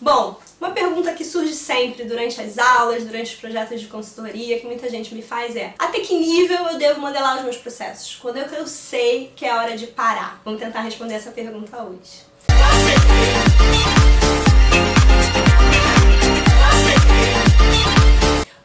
Bom, uma pergunta que surge sempre durante as aulas, durante os projetos de consultoria, que muita gente me faz é: até que nível eu devo modelar os meus processos? Quando é que eu sei que é hora de parar? Vamos tentar responder essa pergunta hoje.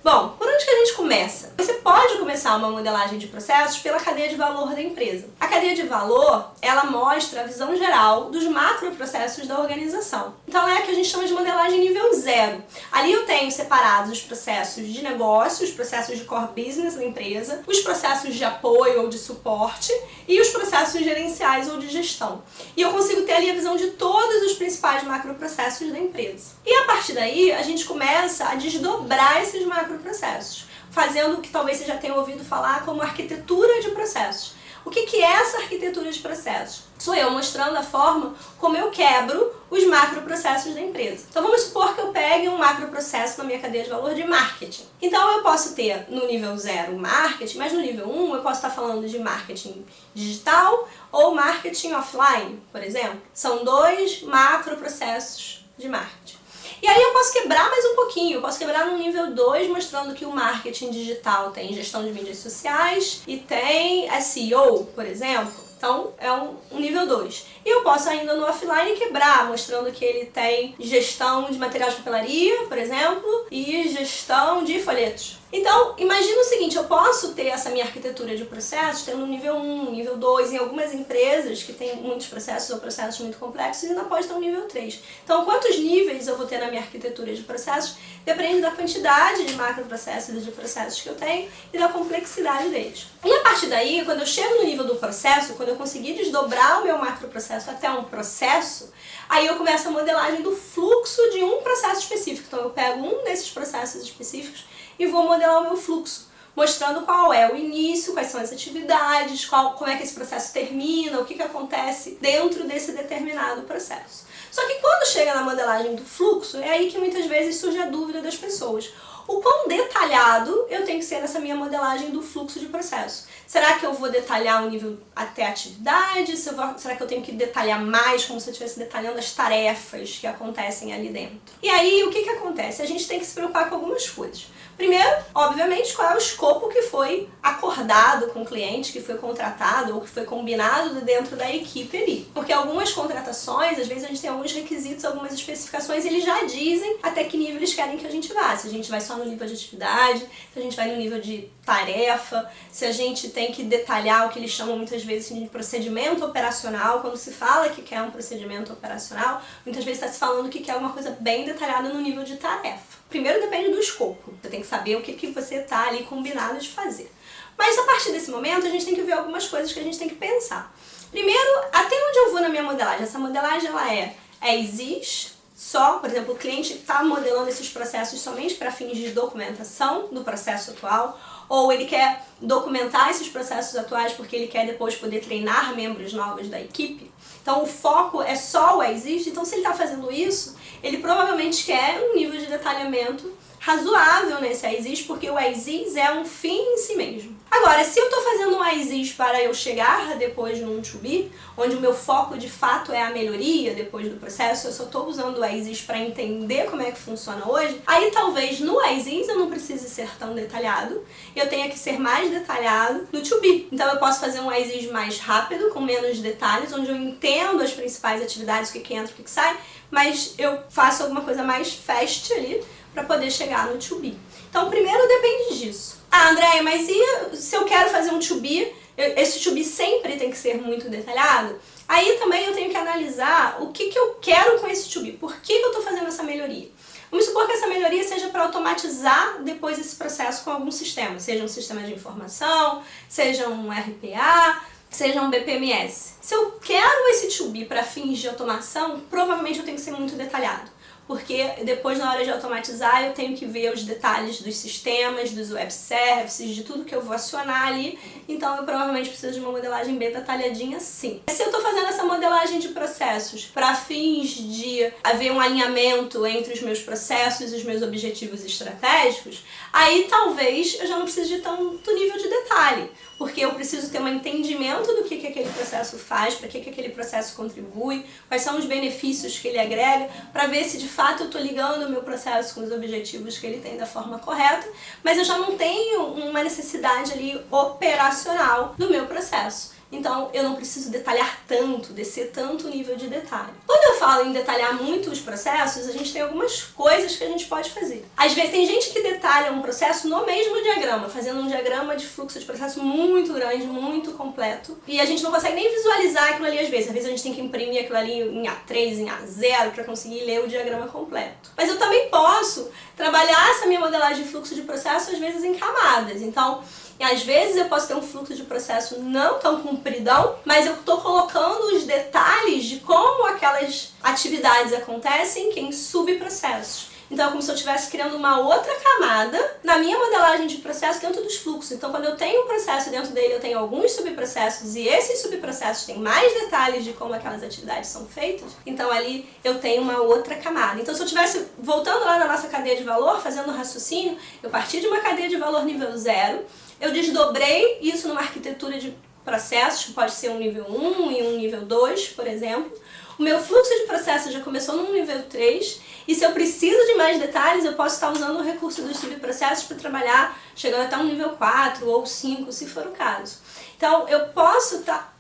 Bom, por onde que a gente começa? Você pode começar uma modelagem de processos pela cadeia de valor da empresa. A cadeia de valor, ela mostra a visão geral dos macroprocessos da organização. Então ela é a que a gente chama de modelagem nível 0. Ali eu tenho separados os processos de negócio, os processos de core business da empresa, os processos de apoio ou de suporte e os processos gerenciais ou de gestão. E eu consigo ter ali a visão de todos os principais macroprocessos da empresa. E a partir daí, a gente começa a desdobrar esses macroprocessos, fazendo o que talvez você já tenha ouvido falar como arquitetura de processos. O que é essa arquitetura de processos? Sou eu mostrando a forma como eu quebro os macroprocessos da empresa. Então vamos supor que eu pegue um macroprocesso na minha cadeia de valor de marketing. Então eu posso ter no nível 0 marketing, mas no nível 1 eu posso estar falando de marketing digital ou marketing offline, por exemplo. São dois macroprocessos de marketing. E aí eu posso quebrar mais um pouquinho, eu posso quebrar no nível 2, mostrando que o marketing digital tem gestão de mídias sociais e tem SEO, por exemplo. Então é um nível 2. E eu posso ainda no offline quebrar, mostrando que ele tem gestão de material de papelaria, por exemplo, e gestão de folhetos. Então, imagina o seguinte, eu posso ter essa minha arquitetura de processos tendo um nível 1, nível 2, em algumas empresas que têm muitos processos ou processos muito complexos e ainda pode ter um nível 3. Então, quantos níveis eu vou ter na minha arquitetura de processos depende da quantidade de macroprocessos e de processos que eu tenho e da complexidade deles. E a partir daí, quando eu chego no nível do processo, quando eu conseguir desdobrar o meu macroprocesso até um processo, aí eu começo a modelagem do fluxo de um processo específico. Então, eu pego um desses processos específicos e vou modelar o meu fluxo, mostrando qual é o início, quais são as atividades, como é que esse processo termina, o que acontece dentro desse determinado processo. Só que quando chega na modelagem do fluxo, é aí que muitas vezes surge a dúvida das pessoas. O quão detalhado eu tenho que ser nessa minha modelagem do fluxo de processo? Será que eu vou detalhar o nível até atividade? Será que eu tenho que detalhar mais, como se eu estivesse detalhando as tarefas que acontecem ali dentro? E aí, o que acontece? A gente tem que se preocupar com algumas coisas. Primeiro, obviamente, qual é o escopo que foi acordado com o cliente, que foi contratado ou que foi combinado dentro da equipe ali. Porque algumas contratações, às vezes a gente tem alguns requisitos, algumas especificações, eles já dizem até que nível eles querem que a gente vá. Se a gente vai só no nível de atividade, se a gente vai no nível de tarefa, se a gente tem que detalhar o que eles chamam muitas vezes de procedimento operacional. Quando se fala que quer um procedimento operacional, muitas vezes está se falando que quer uma coisa bem detalhada no nível de tarefa. Primeiro depende do escopo, você tem que saber o que você está ali combinado de fazer. Mas a partir desse momento a gente tem que ver algumas coisas que a gente tem que pensar. Primeiro, até onde eu vou na minha modelagem? Essa modelagem ela existe só, por exemplo, o cliente está modelando esses processos somente para fins de documentação do processo atual, ou ele quer documentar esses processos atuais porque ele quer depois poder treinar membros novos da equipe. Então o foco é só o existe, então se ele está fazendo isso, ele provavelmente quer um nível de detalhamento razoável nesse existe, porque o existe é um fim em si mesmo. Agora, se eu estou fazendo um existe para eu chegar depois num to be, onde o meu foco de fato é a melhoria depois do processo, eu só estou usando o existe para entender como é que funciona hoje, aí talvez no existe eu não precise ser tão detalhado, eu tenha que ser mais detalhado no to be. Então eu posso fazer um existe mais rápido, com menos detalhes, onde eu entendo as principais atividades, o que entra, o que sai, mas eu faço alguma coisa mais fast ali para poder chegar no to be. Então primeiro depende disso. Ah, Andréia, mas e se eu quero fazer um to be, esse to be sempre tem que ser muito detalhado? Aí também eu tenho que analisar o que eu quero com esse to be, por que eu estou fazendo essa melhoria. Vamos supor que essa melhoria seja para automatizar depois esse processo com algum sistema, seja um sistema de informação, seja um RPA, seja um BPMS. Se eu quero esse to be para fins de automação, provavelmente eu tenho que ser muito detalhado. Porque depois, na hora de automatizar, eu tenho que ver os detalhes dos sistemas, dos web services, de tudo que eu vou acionar ali. Então, eu provavelmente preciso de uma modelagem bem detalhadinha, sim. Se eu estou fazendo essa modelagem de processos para fins de haver um alinhamento entre os meus processos e os meus objetivos estratégicos, aí talvez eu já não precise de tanto nível de detalhe. porque eu preciso ter um entendimento do que aquele processo faz, para que aquele processo contribui, quais são os benefícios que ele agrega, para ver se de fato eu estou ligando o meu processo com os objetivos que ele tem da forma correta, mas eu já não tenho uma necessidade ali operacional do meu processo. Então eu não preciso detalhar tanto, descer tanto o nível de detalhe. Quando eu falo em detalhar muito os processos, a gente tem algumas coisas que a gente pode fazer. Às vezes tem gente que detalha um processo no mesmo diagrama, fazendo um diagrama de fluxo de processo muito grande, muito completo, e a gente não consegue nem visualizar aquilo ali às vezes. Às vezes a gente tem que imprimir aquilo ali em A3, em A0 para conseguir ler o diagrama completo. Mas eu também posso trabalhar essa minha modelagem de fluxo de processo às vezes em camadas. Então, e às vezes eu posso ter um fluxo de processo não tão compridão, mas eu estou colocando os detalhes de como aquelas atividades acontecem em subprocessos. Então é como se eu estivesse criando uma outra camada na minha modelagem de processo dentro dos fluxos. Então quando eu tenho um processo dentro dele, eu tenho alguns subprocessos e esses subprocessos têm mais detalhes de como aquelas atividades são feitas, então ali eu tenho uma outra camada. Então se eu estivesse voltando lá na nossa cadeia de valor, fazendo um raciocínio, eu parti de uma cadeia de valor nível 0, eu desdobrei isso numa arquitetura de processos, que pode ser um nível 1 e um nível 2, por exemplo. O meu fluxo de processo já começou num nível 3, e se eu preciso de mais detalhes, eu posso estar usando o recurso dos subprocessos para trabalhar, chegando até um nível 4 ou 5, se for o caso. Então, eu posso estar...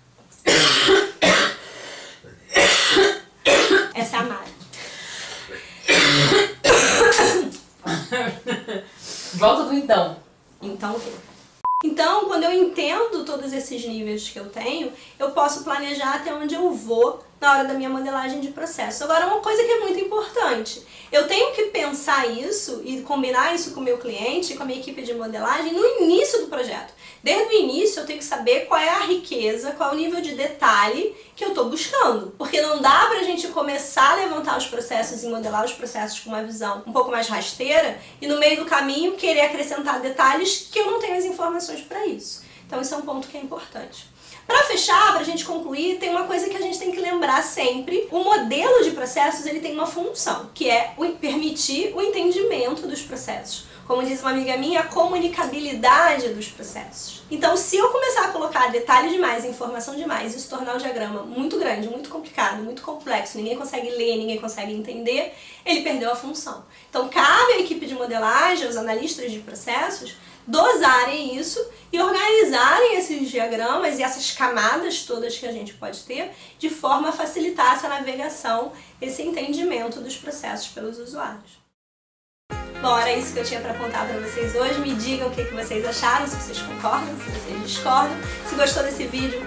Essa é a Mari. Volta do então. Então, o quê? Então, quando eu entendo todos esses níveis que eu tenho, eu posso planejar até onde eu vou na hora da minha modelagem de processo. Agora, uma coisa que é muito importante, eu tenho que pensar isso e combinar isso com o meu cliente, com a minha equipe de modelagem no início do projeto. Desde o início eu tenho que saber qual é a riqueza, qual é o nível de detalhe que eu estou buscando. Porque não dá pra gente começar a levantar os processos e modelar os processos com uma visão um pouco mais rasteira e no meio do caminho querer acrescentar detalhes que eu não tenho as informações para isso. Então esse é um ponto que é importante. Para fechar, para a gente concluir, tem uma coisa que a gente tem que lembrar sempre. O modelo de processos ele tem uma função, que é permitir o entendimento dos processos. Como diz uma amiga minha, a comunicabilidade dos processos. Então, se eu começar a colocar detalhe demais, informação demais, e isso tornar o diagrama muito grande, muito complicado, muito complexo, ninguém consegue ler, ninguém consegue entender, ele perdeu a função. Então, cabe à equipe de modelagem, aos analistas de processos, dosarem isso e organizarem esses diagramas e essas camadas todas que a gente pode ter de forma a facilitar essa navegação, esse entendimento dos processos pelos usuários. Bom, era isso que eu tinha para contar para vocês hoje. Me digam o que vocês acharam, se vocês concordam, se vocês discordam. Se gostou desse vídeo,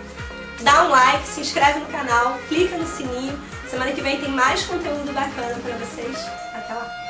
dá um like, se inscreve no canal, clica no sininho. Semana que vem tem mais conteúdo bacana para vocês. Até lá!